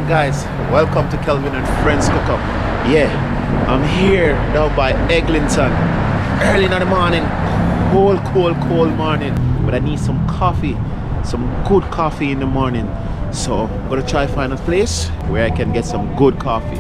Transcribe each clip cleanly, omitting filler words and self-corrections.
morning, guys. Welcome to Kelvin and Friends Cook Up. Yeah, I'm here down by Eglinton early in the morning. Cold morning. But I need some coffee, some good coffee in the morning. So I'm gonna try to find a place where I can get some good coffee.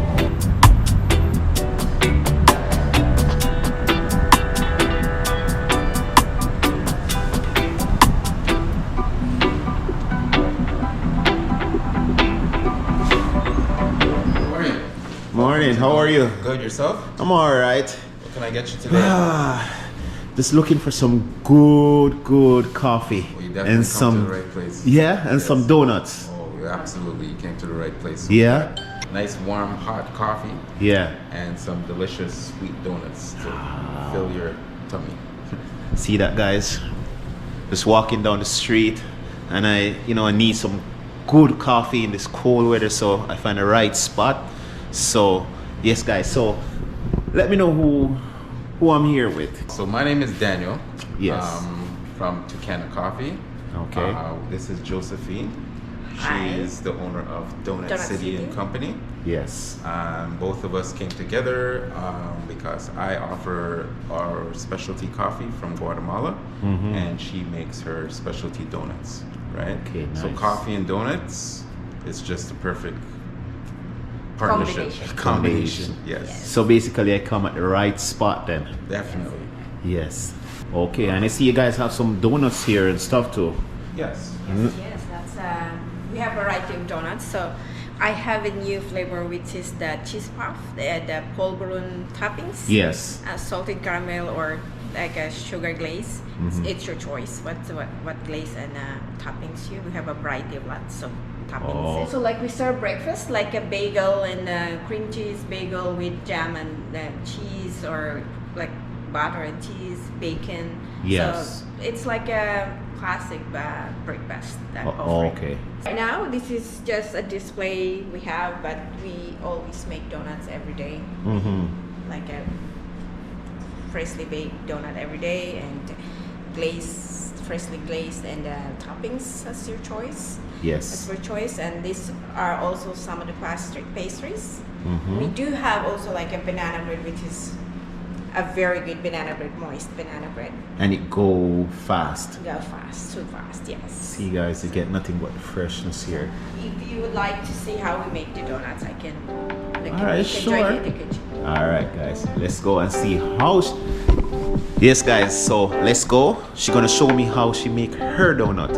Morning, how are you? Good, yourself? I'm alright. What can I get you today? Just looking for some good coffee. Well, you definitely and come some to the right place. Yeah, and Yes. some donuts. Oh, yeah, absolutely. You came to the right place. Yeah? Nice, warm, hot coffee Yeah. and some delicious sweet donuts to fill your tummy. See that, guys? Just walking down the street and I need some good coffee in this cold weather, so I find the right spot. So, yes, guys, so let me know who I'm here with. So my name is Daniel. Yes. From Tucana Coffee. Okay. This is Josephine. She Hi. is the owner of Donut City and Company. Yes. Both of us came together because I offer our specialty coffee from Guatemala, and she makes her specialty donuts, right? Okay, So nice. coffee and donuts is just the perfect partnership. Combination. Yes, So basically I come at the right spot then. definitely. Yes. Okay, and I see you guys have some donuts here and stuff too. Yes. Yes, that's we have a variety of donuts. So I have a new flavor which is the cheese puff, the polvoron toppings. Yes. Salted caramel or like a sugar glaze. It's your choice. What glaze and toppings you? We have a variety of lots of toppings. Oh. So like we serve breakfast like a bagel and cream cheese bagel with jam and cheese or like butter and cheese, bacon. Yes. So it's like a classic breakfast. Okay. Right now, this is just a display we have, but we always make donuts every day. Like a freshly baked donut every day and freshly glazed and toppings as your choice. Yes. That's your choice. And these are also some of the pastries. We do have also like a banana bread, which is a very good banana bread, moist banana bread. And it go fast. Go fast, too fast, yes. See, guys, you get nothing but freshness here. If you would like to see how we make the donuts, I can. All right, sure. Join you in the kitchen. All right, guys, let's go and see how. Yes, guys, so let's go. She's gonna show me how she make her donut.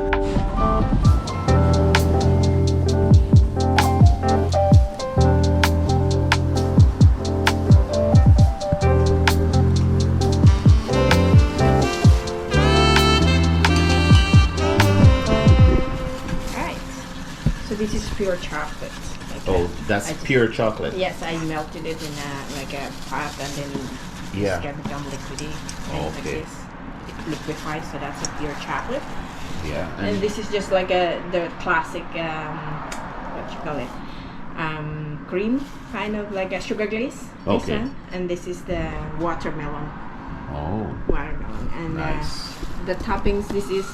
Alright. So this is pure chocolate. Oh, that's pure chocolate. Yes, I melted it in like a pot and then Yeah. it's gonna become liquidy. And like Okay. this. It liquefies, so that's a pure chocolate. Yeah. And this is just like the classic what you call it? Cream, kind of like a sugar glaze. This Okay. one. And this is the watermelon. Oh, Watermelon. And nice. the toppings,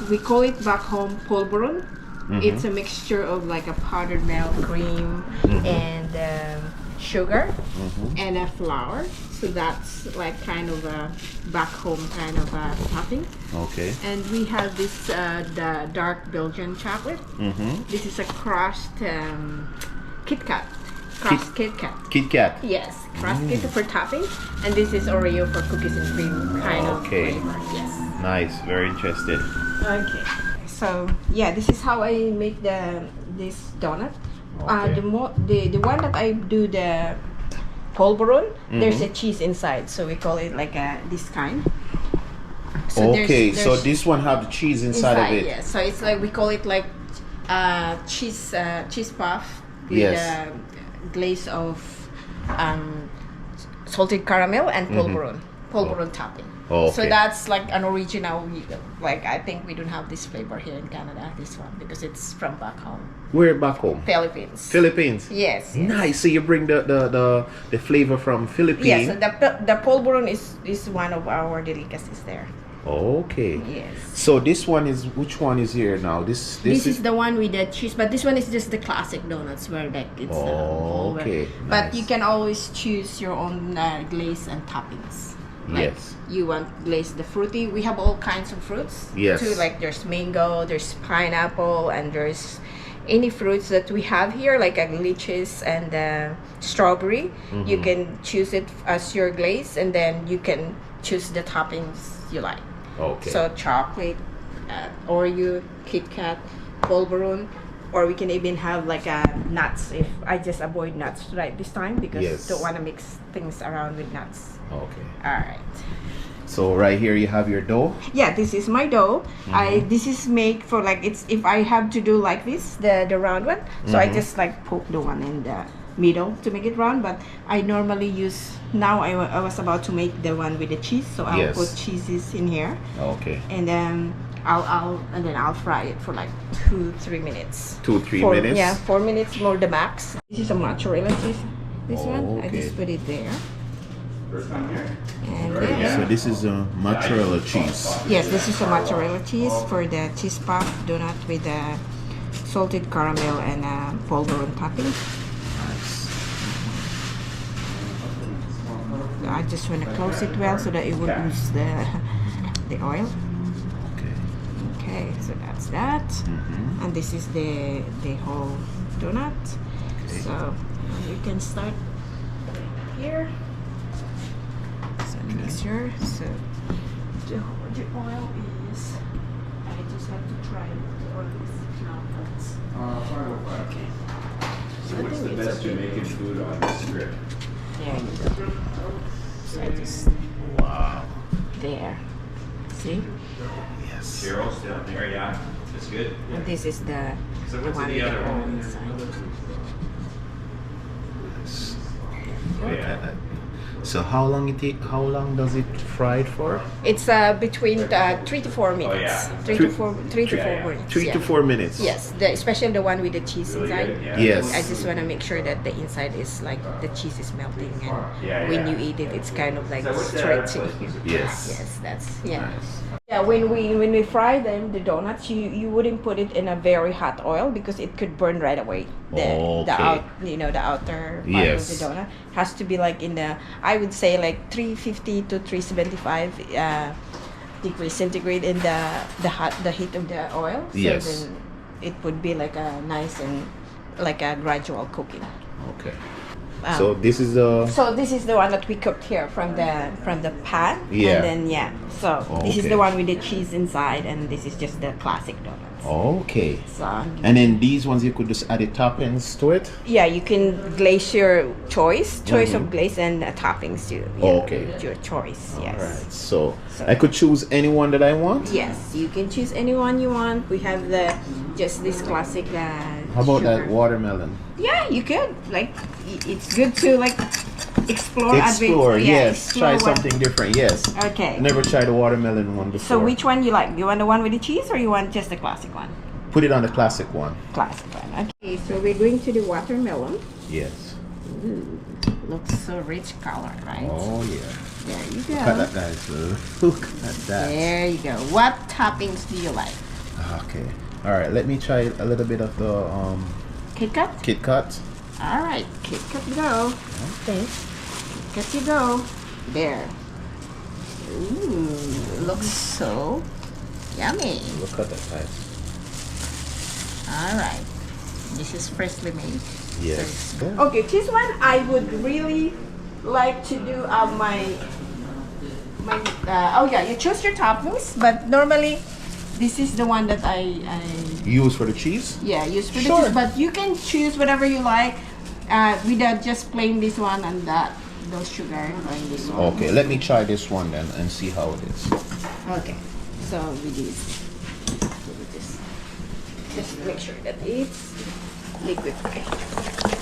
we call it back home polvoron. It's a mixture of like a powdered milk, cream, and sugar, and a flour. So that's like kind of a back home kind of a topping. Okay. And we have this the dark Belgian chocolate. This is a crushed Kit Kat. Crushed Kit Kat. Kit Kat. Yes, crushed Kit Kat for topping. And this is Oreo for cookies and cream kind of Okay. flavor. Yes. Nice. Very interested. Okay. So yeah, this is how I make this donut. Okay. The one that I do the polvoron, there's a cheese inside, so we call it like this kind. So Okay, there's so this one have the cheese inside of it. Yeah. So it's like we call it like cheese puff with Yes. a glaze of salted caramel and polvoron topping. Oh, So okay. that's like an original. Like I think we don't have this flavor here in Canada. This one because it's from back home, Where back home? Philippines. Philippines. Yes. Nice. So you bring the flavor from Philippines. Yes. So the polvoron is one of our delicacies there. Okay. Yes. So this one is, which one is here now? This is the one with the cheese, but this one is just the classic donuts where like it's okay. But you Nice. can always choose your own glaze and toppings. Like Yes. you want glaze the fruity. We have all kinds of fruits. Yes. Too, like there's mango, there's pineapple, and there's any fruits that we have here, like lychees and strawberry. You can choose it as your glaze, and then you can choose the toppings you like. Okay. So chocolate, Oreo, Kit Kat, Polvoron, or we can even have like nuts. If I just avoid nuts right this time because Yes. don't want to mix things around with nuts. Okay. All right. So right here you have your dough. Yeah, this is my dough. This is made for like it's if I have to do like this the round one. So I just like poke the one in the middle to make it round. But I normally use now. I was about to make the one with the cheese, so I'll Yes. put cheeses in here. Okay. And then I'll fry it for like 2-3 minutes. 2-3 4 minutes. Yeah, 4 minutes more the max. This is a mozzarella cheese. This one, I Okay. just put it there. First time here? And then, So this is a mozzarella cheese. yes, this is a mozzarella cheese for the cheese puff donut with the salted caramel and polvoron topping. Nice. I just want to close it well so that it would lose the oil. Okay. Okay, so that's that. And this is the whole donut. Okay. So you can start here. So mixture. So the oil is. I just have to try it. The oil is now hot. Okay. So I What's think the it's best okay. Jamaican food on this strip? There you go. So I just Wow. there. See? Yes. Carol still there, yeah. That's good. And this is the So the what's one the with other the oil one? inside. Look at that. So how long it take? How long does it fry it for? It's between 3 to 4 minutes. yeah. 3 to 4 minutes. 3 to yeah. 4 minutes. Yes, especially the one with the cheese inside. Yeah. Yes. I just want to make sure that the inside is like the cheese is melting, and Yeah, when yeah. you eat it, it's kind of like So what's the- stretchy. Yes. Yes, that's yeah. Nice. Yeah, when we fry them, the donuts, you wouldn't put it in a very hot oil because it could burn right away. The Okay. the outer part Yes. of the donut has to be like in the, I would say like 350 to 375 degrees centigrade in the heat of the oil. So Yes. then it would be like a nice and like a gradual cooking. Okay. So this is So this is the one that we cooked here from the pan. Yeah. And then so this is Okay. the one with the cheese inside, and this is just the classic donuts. okay. So And then these ones you could just add the toppings to it. yeah, you can glaze your choice of glaze and toppings too. Yeah, Okay. your choice. Yes. All right. So I could choose any one that I want. Yes, you can choose any one you want. We have just this classic. How about sugar. that watermelon? Yeah, you could like. It's good to like explore. Explore. Yes. explore Try what- something different. Yes. Okay. I never tried the watermelon one before. So which one you like? You want the one with the cheese or you want just the classic one? Put it on the classic one. Classic one. Okay, so we're going to the watermelon. Yes. Ooh, looks so rich color, right? Oh yeah. There you Look at go. that, guys. Look at that. There you go. What toppings do you like? Okay. All right. Let me try a little bit of the Kit Kat? Kit Kat. All right, Kit Kat go. Okay. Kit Kat you go. There. Ooh, looks so yummy. Look at that, guys. All right. This is freshly made. Yes. Okay, this one I would really like to do you choose your toppings, but normally this is the one that I Use for the cheese. use for the Sure. cheese, but you can choose whatever you like without just plain this one and those sugar and this one. Okay. Let me try this one then and see how it is. Okay, so we do just make sure that it's liquefied.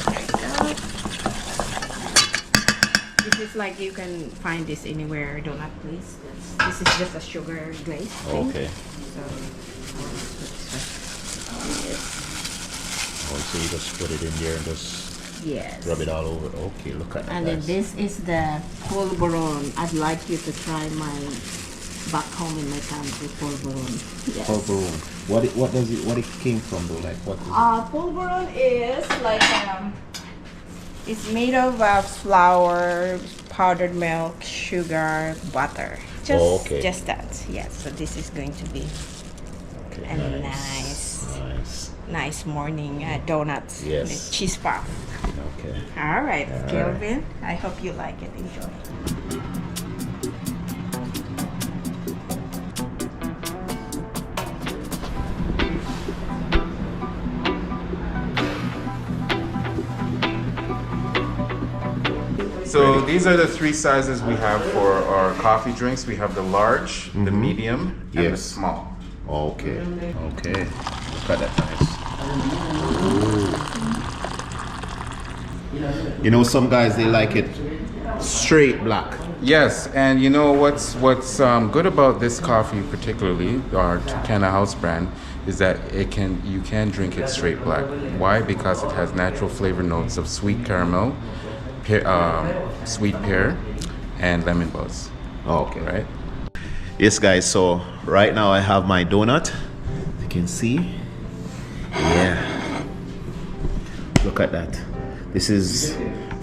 There you go. This is like you can find this anywhere donut place. This is just a sugar glaze thing. Okay. So Oh, so you just put it in there and just yes. rub it all over. Okay. Look at that. And then guys. this is the polvoron. I'd like you to try my back home in my country, polvoron. Yes. Polvoron. What it came from though? Like what is Polvoron is like it's made of flour, powdered milk, sugar, butter. Just that. Yes. So this is going to be a nice morning donuts. Yes. With cheese puff. Okay. All right, Kelvin. I hope you like it. Enjoy. So these are the three sizes we have for our coffee drinks. We have the large, the medium, and the Yes. small. Okay. Okay. Look at that nice. You know, some guys they like it straight black. Yes, and you know what's good about this coffee, particularly our Tucana house brand, is that you can drink it straight black. Why? Because it has natural flavor notes of sweet caramel, sweet pear, and lemon buzz. Okay. Right? Yes, guys. So right now I have my donut. You can see. Yeah. Look at that. This is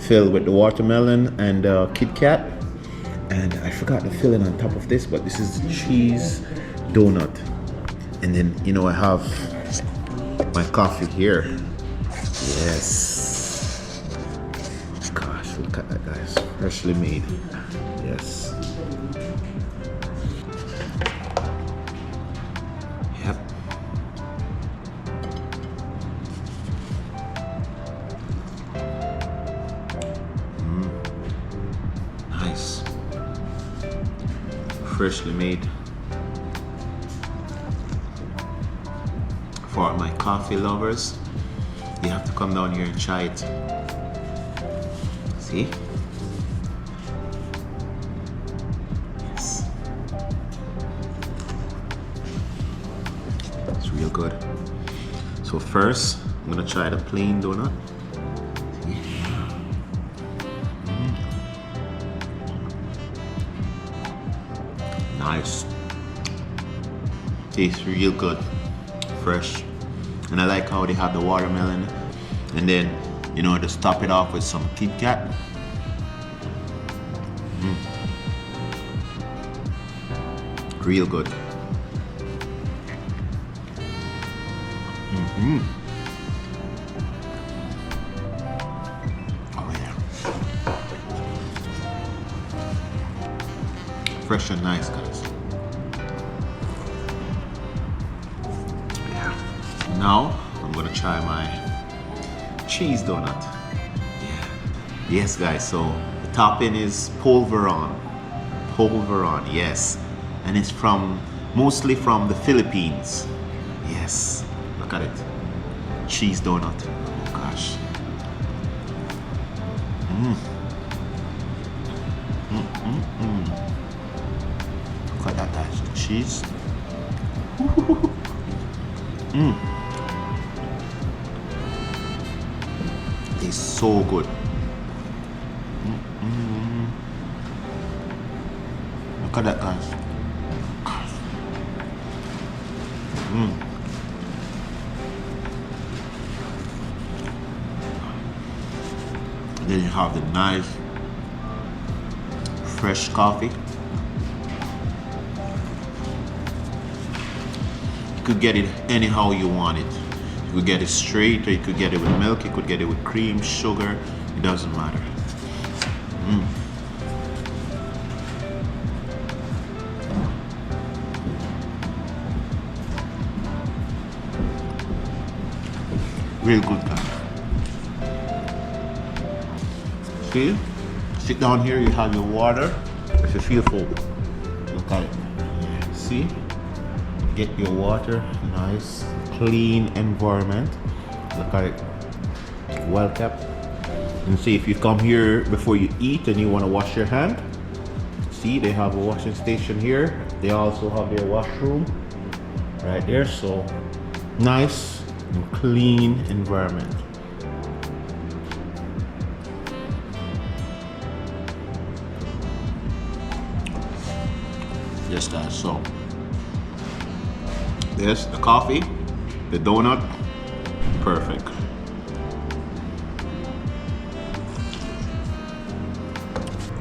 filled with the watermelon and Kit Kat. And I forgot the filling on top of this, but this is the cheese donut. And then, you know, I have my coffee here. Yes. Gosh, look at that, guys. Freshly made. Yes. Yep. Nice. Freshly made. For my coffee lovers, you have to come down here and try it. See? Yes. It's real good. So first, I'm gonna try the plain donut. Nice. Tastes real good. Fresh. And I like how they have the watermelon. And then, you know, just top it off with some Kit Kat. Real good. Oh yeah. Fresh and nice, guys. Yeah. Now I'm gonna try my cheese donut. Yeah. Yes, guys. So the topping is polvoron. Polvoron, yes. And it's mostly from the Philippines. Yes. Look at it. Cheese donut. Oh gosh. Look at that, guys. The cheese. It's so good. Look at that, guys. And then you have the nice fresh coffee. You could get it anyhow you want it. You could get it straight, or you could get it with milk, you could get it with cream, sugar, it doesn't matter. Real good, guys. See? Sit down here, you have your water. If you feel full, look at it. See? Get your water, nice, clean environment. Look at it, well kept. And see, if you come here before you eat and you want to wash your hand, see, they have a washing station here. They also have their washroom right there. So nice and clean environment. Just that. So, this, the coffee, the donut, perfect.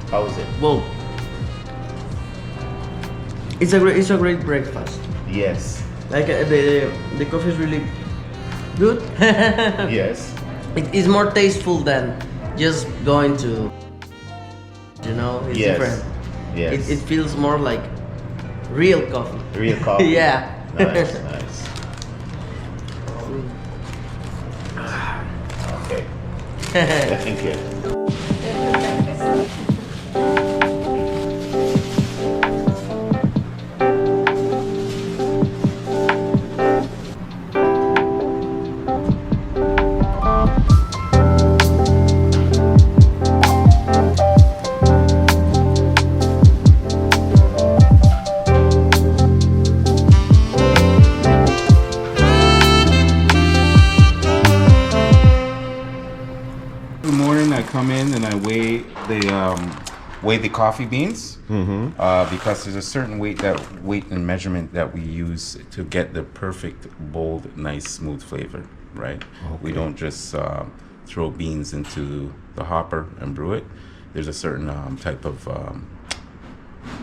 How is it? Well, it's a great breakfast. Yes. Like the coffee is really good. Yes. It is more tasteful than just going to, it's Yes. different. Yes. It feels more like real coffee. Real coffee. Yeah. Nice, nice. Okay. Thank you. Every morning I come in and I weigh the coffee beans because there's a certain weight and measurement that we use to get the perfect, bold, nice, smooth flavor, right? We don't just throw beans into the hopper and brew it. There's a certain type of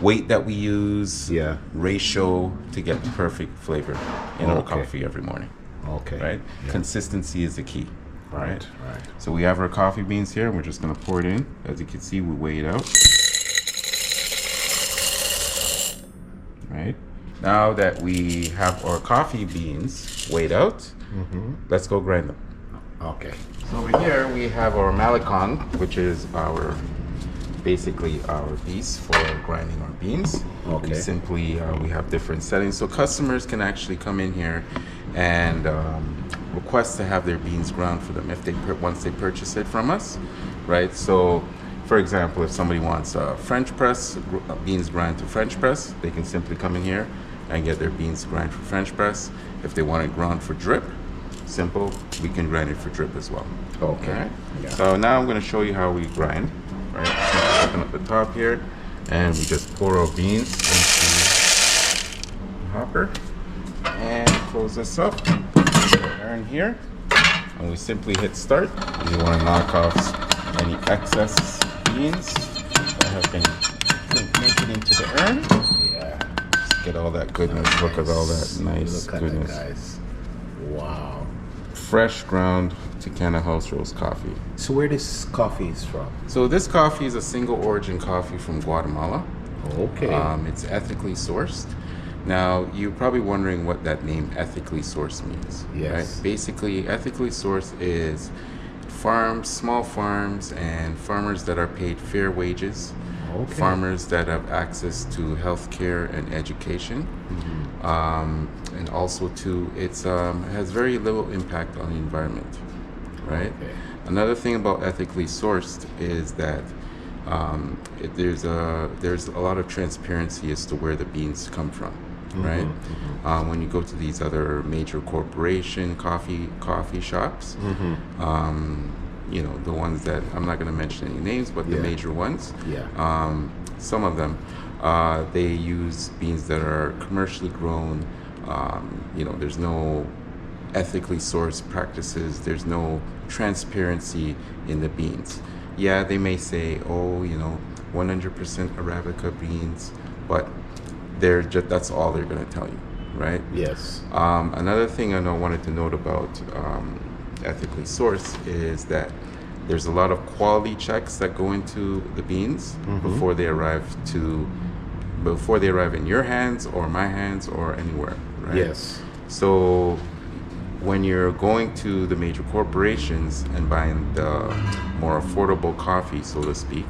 weight that we use, ratio to get the perfect flavor in our coffee every morning. Okay. Right? Yeah. Consistency is the key. Right. So we have our coffee beans here, and we're just gonna pour it in. As you can see, we weigh it out. Right. Now that we have our coffee beans weighed out, let's go grind them. Okay. So over here we have our Malicon, which is basically our piece for grinding our beans. Okay. We have different settings, so customers can actually come in here and request to have their beans ground for them once they purchase it from us, right? So, for example, if somebody wants French press beans grind to French press, they can simply come in here and get their beans grind for French press. If they want it ground for drip, simple, we can grind it for drip as well. Okay. All right? Yeah. So now I'm going to show you how we grind. Right? So open up the top here, and we just pour our beans into the hopper, and close this up. Turn here, and we simply hit start. You want to knock off any excess beans that have been make it into the urn. Yeah. Just get all that goodness. Look at all that nice Look at goodness. that, guys. Wow. Fresh ground Tucana house roast coffee. So where this coffee is from? So this coffee is a single origin coffee from Guatemala. Okay. It's ethically sourced. Now, you're probably wondering what that name ethically sourced means. Yes. Right? Basically, ethically sourced is farms, small farms, and farmers that are paid fair wages. Okay. Farmers that have access to health care and education. And also, too, it has very little impact on the environment. Right? Okay. Another thing about ethically sourced is that there's a lot of transparency as to where the beans come from. Right? When you go to these other major corporation coffee shops, the ones that I'm not going to mention any names, but the major ones, some of them, they use beans that are commercially grown. There's no ethically sourced practices. There's no transparency in the beans. Yeah, they may say, 100% Arabica beans, but that's all they're going to tell you, right? Yes. Another thing I wanted to note about ethically sourced is that there's a lot of quality checks that go into the beans before they arrive in your hands or my hands or anywhere, right? Yes. So when you're going to the major corporations and buying the more affordable coffee, so to speak,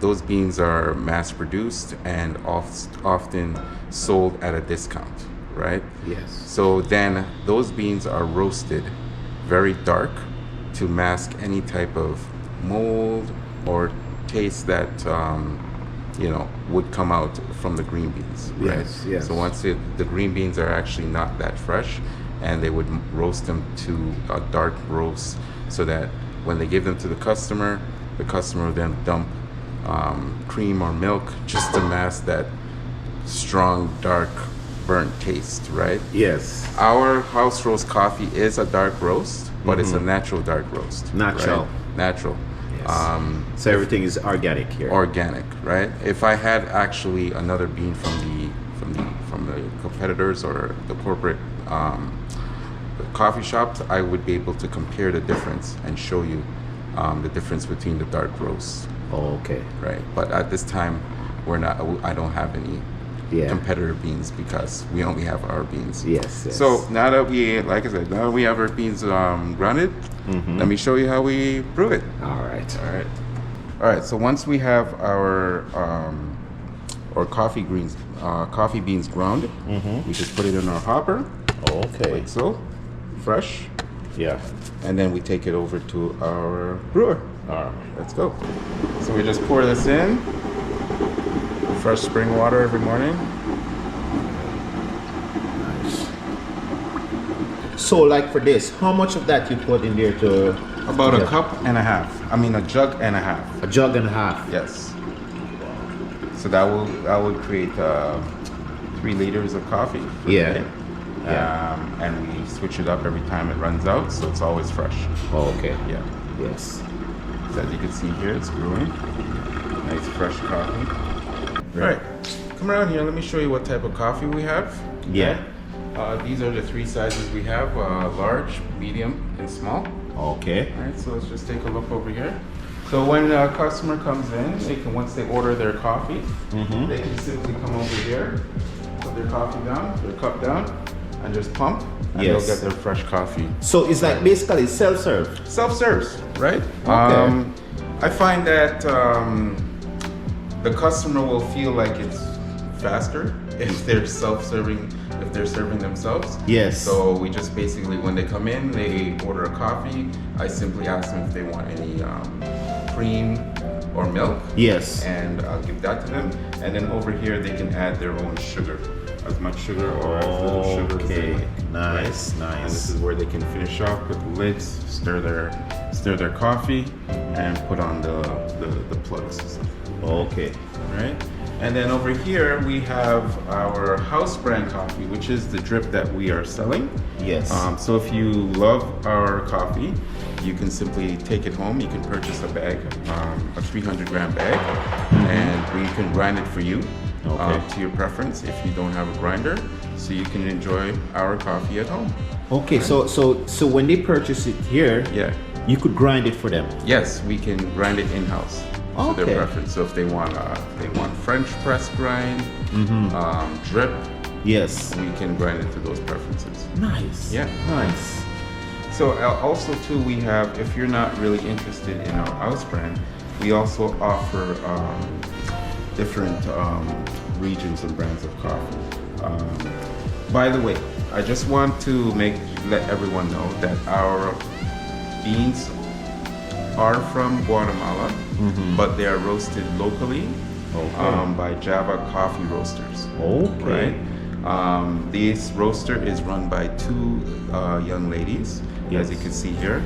those beans are mass produced and often sold at a discount, right? Yes. So then those beans are roasted very dark to mask any type of mold or taste that would come out from the green beans, right? Yes, yes. So once the green beans are actually not that fresh, and they would roast them to a dark roast so that when they give them to the customer would then dump cream or milk just to mask that strong, dark, burnt taste, right? Yes. Our house roast coffee is a dark roast, but it's a natural dark roast. Natural. Right? Natural. Yes. So everything is organic here. Organic, right? If I had actually another bean from the competitors or the corporate coffee shops, I would be able to compare the difference and show you the difference between the dark roasts. Oh, okay. Right. But at this time, I don't have any competitor beans because we only have our beans. Yes. So now that we have our beans grounded, let me show you how we brew it. All right. All right. So once we have our coffee beans ground, we just put it in our hopper. Okay. Like so, fresh. Yeah. And then we take it over to our brewer. All right. Let's go. So we just pour this in. Fresh spring water every morning. Nice. So, like for this, how much of that you put in there to? About a cup and a half. I mean, a jug and a half. A jug and a half. Yes. So that will create 3 liters of coffee. for the Yeah. day. And we switch it up every time it runs out, so it's always fresh. Oh, okay. Yeah. Yes. So as you can see here, it's brewing. Nice fresh coffee. Right. Come around here. Let me show you what type of coffee we have. Yeah. These are the 3 sizes we have: large, medium, and small. Okay. All right. So let's just take a look over here. So when a customer comes in, they can, once they order their coffee, they can simply come over here, put their coffee down, their cup down, and just pump, and Yes. they'll get their fresh coffee. So it's like basically self-serve. Self-serves, right? Okay. I find that the customer will feel like it's faster if they're self-serving, if they're serving themselves. Yes. So we just basically, when they come in, they order a coffee. I simply ask them if they want any cream or milk. Yes. And I'll give that to them. And then over here, they can add their own sugar, as much sugar or as little sugar as they like. Nice, And nice. this is where they can finish off with the lids, stir their coffee, and put on the plugs. Okay. Right? And then over here we have our house brand coffee, which is the drip that we are selling. Yes. So if you love our coffee, you can simply take it home. You can purchase a bag, a 300 gram bag, and we can grind it for you to your preference if you don't have a grinder, so you can enjoy our coffee at home. Okay. So when they purchase it here, Yeah. you could grind it for them. Yes, we can grind it in-house to Okay. their preference. So if they want French press grind, drip, Yes. we can grind it to those preferences. Nice. Yeah. Nice. So also too, we have, if you're not really interested in our house brand, we also offer different regions and brands of coffee. By the way, I just want to let everyone know that our beans are from Guatemala, but they are roasted locally by Java Coffee Roasters. Okay. Right? This roaster is run by 2 young ladies, as you can see here,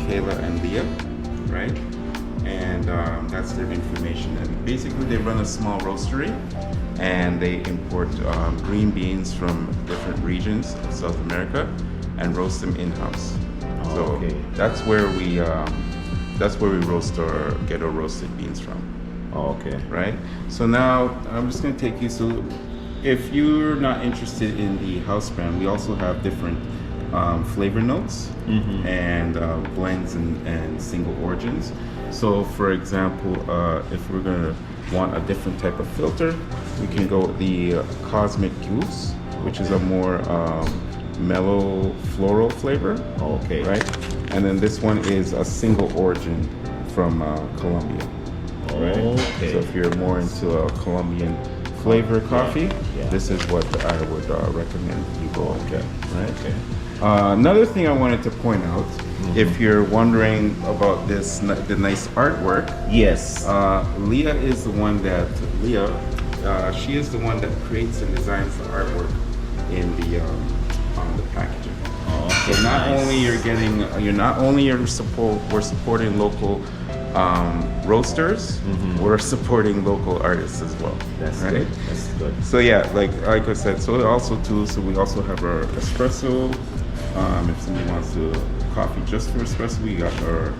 Kayla and Leah, right? And that's their information. And basically, they run a small roastery, and they import green beans from different regions of South America and roast them in-house. So that's where we roast or get our roasted beans from. Okay. Right? So now I'm just going to take you. So if you're not interested in the house brand, we also have different flavor notes and blends and single origins. So for example, if we're going to want a different type of filter, we can go with the Cosmic Goose, which is a more mellow floral flavor. Okay. Right? And then this one is a single origin from Colombia. Right? Okay. So if you're more into a Colombian flavor coffee, this is what I would recommend you go and get. Right? Okay. Another thing I wanted to point out, if you're wondering about the nice artwork, Yes. Leah is the one that she is the one that creates and designs the artwork in the on the packaging. So not only we're supporting local roasters, we're supporting local artists as well. That's right? good. That's good. So yeah, like I said, so also too, so we also have our espresso. If somebody wants to coffee just for espresso, we got our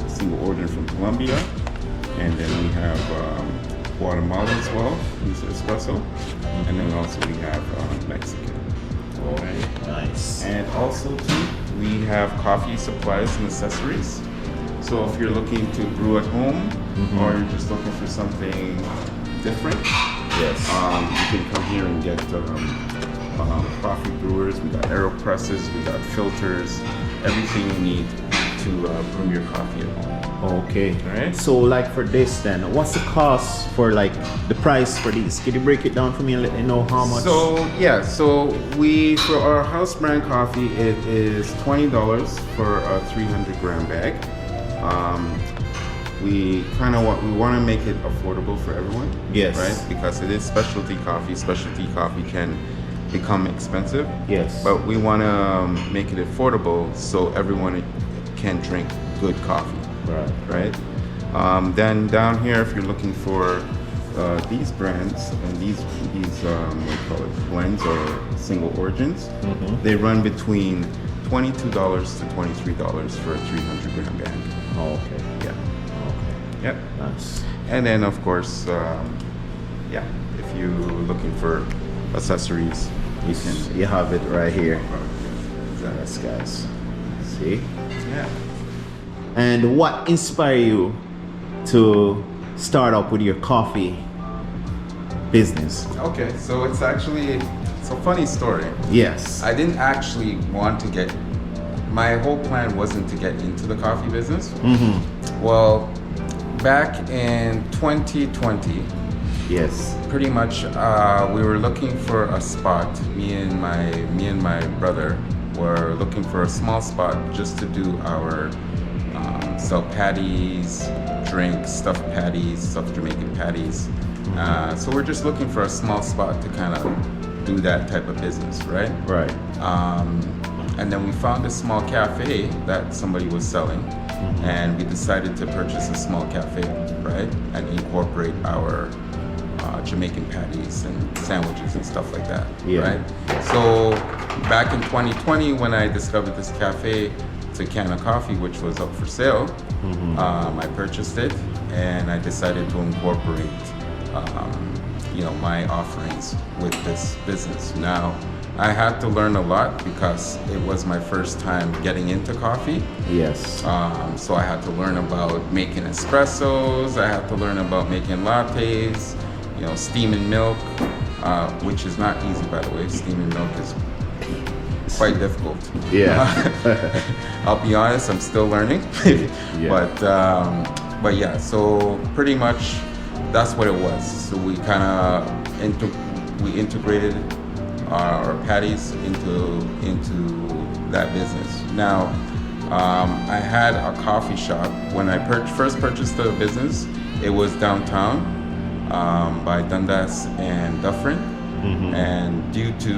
single order from Colombia, and then we have Guatemala as well, who's espresso, and then also we have Mexican. All right. Nice. And also too, we have coffee supplies and accessories. So if you're looking to brew at home, or you're just looking for something different, Yes. you can come here and get coffee brewers. We got AeroPresses, we got filters, everything you need to brew your coffee at home. Okay. Alright. So like for this then, what's the cost for like the price for these? Can you break it down for me and let me know how much? So yeah, so we for our house brand coffee, it is $20 for a 300 gram bag. We want to make it affordable for everyone. Yes. Right? Because it is specialty coffee. Specialty coffee can become expensive. Yes. But we want to make it affordable so everyone can drink good coffee. Right. Right? Then down here, if you're looking for these brands and these what do you call it, blends or single origins, they run between $22 to $23 for a 300 gram bag. Oh, okay. Yeah. Okay. Yep. Nice. And then of course, yeah, if you're looking for accessories, you can. You have it right here. Yes, guys. See? Yeah. And what inspired you to start up with your coffee business? Okay, so it's a funny story. Yes. I didn't actually want to get. My whole plan wasn't to get into the coffee business. Well, back in 2020, Yes. pretty much we were looking for a spot. Me and my brother were looking for a small spot just to do our sell patties, drinks, stuffed patties, stuffed Jamaican patties. So we're just looking for a small spot to kind of do that type of business, right? Right. And then we found a small cafe that somebody was selling, and we decided to purchase a small cafe, right? And incorporate our Jamaican patties and sandwiches and stuff like that, Yeah. right? So back in 2020, when I discovered this cafe, Tucana Coffee, which was up for sale, I purchased it, and I decided to incorporate, my offerings with this business. Now, I had to learn a lot because it was my first time getting into coffee. Yes. So I had to learn about making espressos. I had to learn about making lattes, steaming milk, which is not easy, by the way. Steaming milk is quite difficult. Yeah. I'll be honest, I'm still learning. Yeah. But yeah, so pretty much that's what it was. So we kind of integrated our patties into that business. Now, I had a coffee shop when I first purchased the business. It was downtown by Dundas and Dufferin, and due to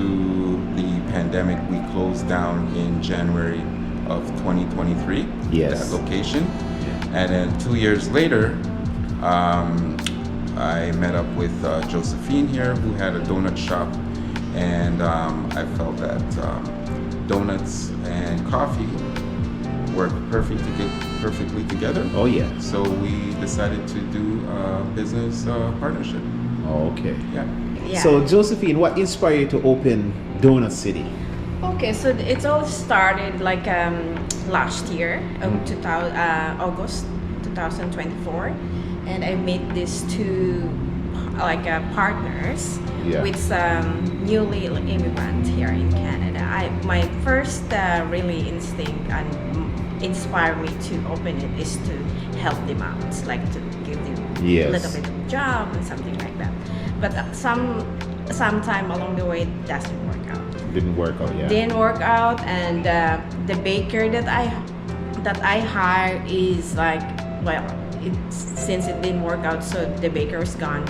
the pandemic, we closed down in January of 2023. Yes. That location, and then 2 years later, I met up with Josephine here, who had a donut shop. And I felt that donuts and coffee work perfectly together. Oh yeah. So we decided to do a business partnership. Oh, okay. Yeah. Yeah. So Josephine, what inspired you to open Donut City? Okay, so it all started like last year, August 2024, and I met these two partners Yeah. with some newly immigrant here in Canada. My first really instinct and inspired me to open it is to help them out, like to give them Yes. a little bit of job and something like that. But sometime along the way, it doesn't work out. Didn't work out, yeah. Didn't work out, and the baker that I hired is like, well, since it didn't work out, so the baker is gone.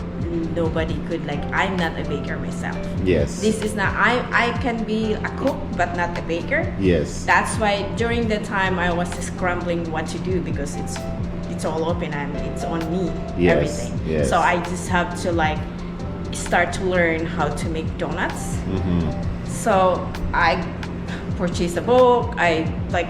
Nobody could, I'm not a baker myself. Yes. This is not, I can be a cook but not a baker. Yes. That's why during the time I was scrambling what to do, because it's it's all open and it's on me, Yes, everything. yes. So I just have to like start to learn how to make donuts. So I purchased a book. I like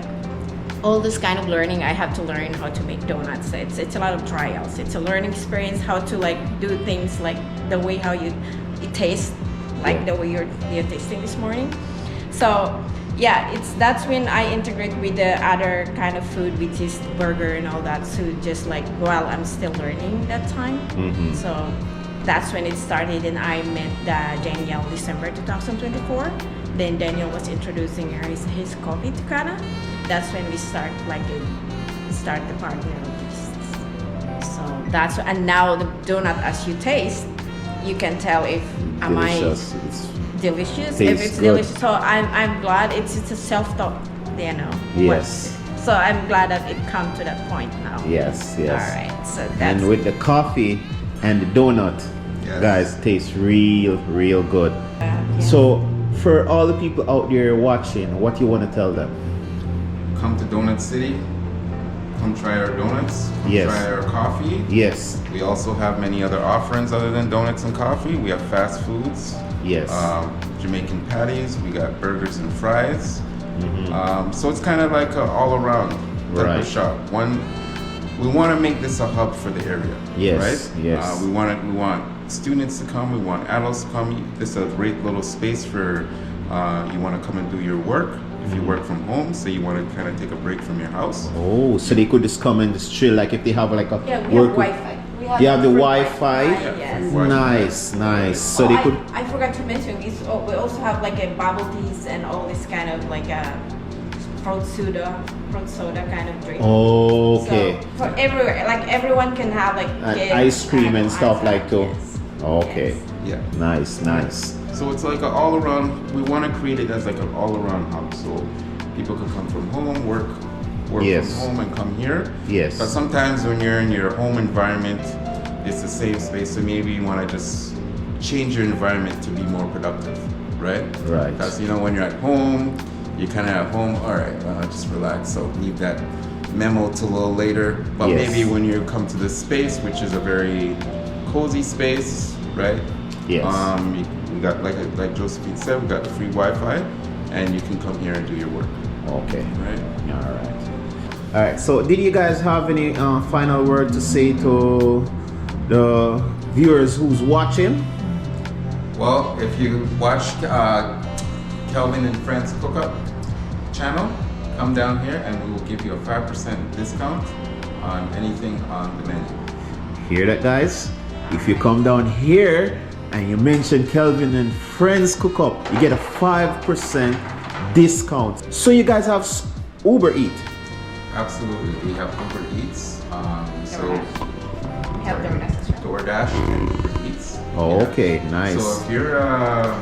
all this kind of learning. I have to learn how to make donuts. It's a lot of trials. It's a learning experience how to like do things like the way how it tastes, like the way you're tasting this morning. So yeah, that's when I integrate with the other kind of food, which is burger and all that. So just like while I'm still learning that time. So that's when it started, and I met Daniel December 2024. Then Daniel was introducing his coffee Tucana. That's when we start the partner. So that's, and now the donut, as you taste, you can tell if Delicious. It's delicious, if tastes it's good. delicious. So I'm glad it's a self-taught, you know. Yes. So I'm glad that it come to that point now. Yes, yes. All right. So that's And with the coffee and the donut, Yes. guys, tastes real good. yeah. So for all the people out there watching, what you want to tell them? Come to Donut City. Come try our donuts. Come Yes. try our coffee. Yes, We also have many other offerings other than donuts and coffee. We have fast foods, yes. Jamaican patties. We got burgers and fries. So it's kind of like an all-around type Right. of shop. We want to make this a hub for the area. Yes, Right. yes. We want students to come. We want adults to come. This is a great little space for you want to come and do your work. If you work from home, so you want to kind of take a break from your house. Oh, so they could just come and just chill, like if they have like a Yeah, we work. have Wi-Fi. You have the free Wi-Fi? Yes. Nice. So they could. I forgot to mention is we also have like a bubble teas and all this kind of like a fruit soda kind of drink. Okay. So for everywhere, like everyone can have like And kids, ice cream kind of and stuff ice like cream, too. yes. Okay. Yes. Yeah. Nice. So it's like an all-around. We want to create it as like an all-around hub, so people can come from home, work Yes. from home, and come here. Yes. But sometimes when you're in your home environment, it's a safe space. So maybe you want to just change your environment to be more productive, right? Right. Because when you're at home, you're kind of at home. All right, just relax. So leave that memo till a little later. But Yes. maybe when you come to this space, which is a very cozy space, right? Yes. We got like Josephine said, we got free Wi-Fi, and you can come here and do your work, Okay. right? All right. So, did you guys have any final word to say to the viewers who's watching? Well, if you watch Kelvin and Friends Cook Up channel, come down here and we will give you a 5% discount on anything on the menu. Hear that, guys? If you come down here and you mention Kelvin and Friends Cook Up, you get a 5% discount. So you guys have Uber Eat. Absolutely, we have Uber Eats. So We have donuts as well. DoorDash and Uber Eats. Oh, Yeah. okay, nice. So if you're, the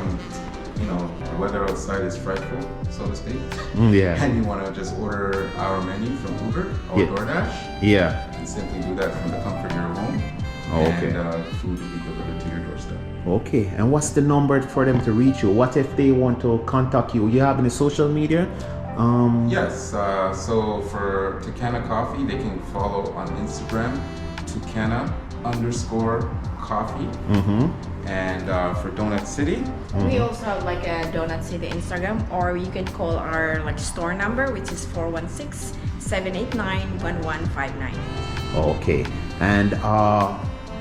weather outside is frightful, so to speak, Yeah. and you want to just order our menu from Uber or Yeah. DoorDash, Yeah. you can simply do that from the comfort of your home. Oh, okay. And food will be delivered to your doorstep. Okay. And what's the number for them to reach you? What if they want to contact you? You have any social media? Yes, so for Tucana Coffee, they can follow on Instagram, Tucana_coffee. And for Donut City, We also have like a Donut City Instagram, or you can call our like store number, which is 416-789-1159. Okay. And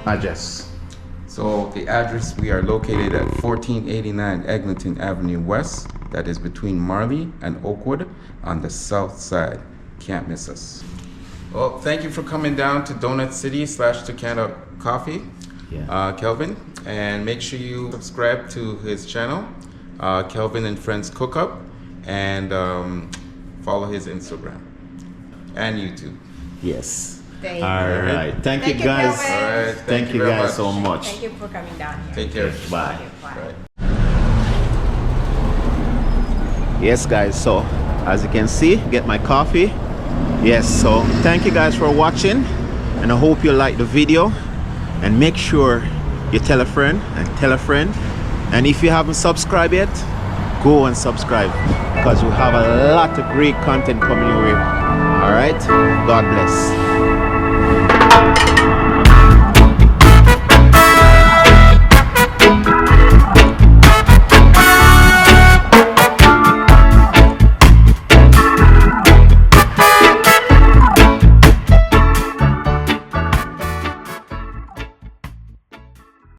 address. so the address, we are located at 1489 Eglinton Avenue West. That is between Marley and Oakwood on the south side. Can't miss us. Well, thank you for coming down to Donut City / Tucana Coffee, Yeah. Kelvin. And make sure you subscribe to his channel, Kelvin and Friends Cook Up, and follow his Instagram and YouTube. Yes. Thank All you. right. Thank you, Thank you, guys. Kelvin. All right. Thank you very guys much. so much. Thank you for coming down here. Take care. Bye. Bye. Right. Yes, guys, so as you can see, get my coffee. Yes, so thank you guys for watching, and I hope you like the video, and make sure you tell a friend and tell a friend, and if you haven't subscribed yet, go and subscribe, because we have a lot of great content coming your way. All right, God bless. Bye.